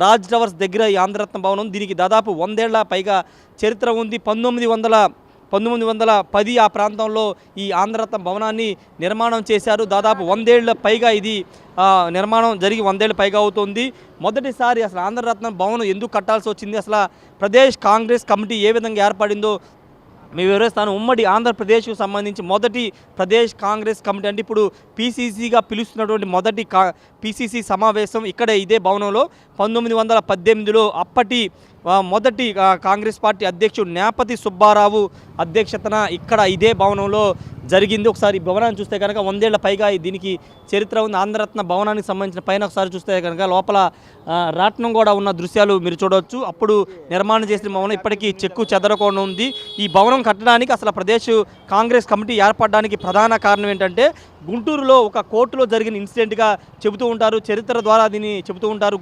Raj towers దగ్గర ఈ ఆంధ్రరత్న భవనం. దీనికి దాదాపు 100 ఏళ్ల పైగా చరిత్ర ఉంది. 1910 ఆ ప్రాంతంలో ఈ ఆంధ్రరత్న భవనాన్ని నిర్మాణం చేశారు. దాదాపు 100 ఏళ్ల పైగా ఇది నిర్మాణం జరిగి 100 ఏళ్ల పైగా అవుతుంది. మొదటిసారి అసలు ఆంధ్రరత్న భవనం ఎందుకు కట్టాల్సి వచ్చింది, అసలు ప్రదేశ్ కాంగ్రెస్ కమిటీ ఏ విధంగా ఏర్పడిందో మేము వివరిస్తాను. ఉమ్మడి ఆంధ్రప్రదేశ్కు సంబంధించి మొదటి ప్రదేశ్ కాంగ్రెస్ కమిటీ అంటే ఇప్పుడు పీసీసీగా పిలుస్తున్నటువంటి మొదటి పీసీసీ సమావేశం ఇక్కడే ఇదే భవనంలో 1918లో అప్పటి మొదటి కాంగ్రెస్ పార్టీ అధ్యక్షుడు నేపతి సుబ్బారావు అధ్యక్షతన ఇక్కడ ఇదే భవనంలో జరిగింది. ఒకసారి భవనాన్ని చూస్తే కనుక 100 ఏళ్ల పైగా దీనికి చరిత్ర ఉంది. ఆంధ్రరత్న భవనానికి సంబంధించిన పైన ఒకసారి చూస్తే కనుక లోపల రాట్నం కూడా ఉన్న దృశ్యాలు మీరు చూడవచ్చు. అప్పుడు నిర్మాణం చేసిన భవనం ఇప్పటికీ చెక్కు చెదరకుండా ఉంది. ఈ భవనం కట్టడానికి అసలు ప్రదేశ్ కాంగ్రెస్ కమిటీ ఏర్పడడానికి ప్రధాన కారణం ఏంటంటే గుంటూరులో ఒక కోర్టులో జరిగిన ఇన్సిడెంట్గా చెబుతూ ఉంటారు, చరిత్ర ద్వారా దీన్ని చెబుతూ ఉంటారు.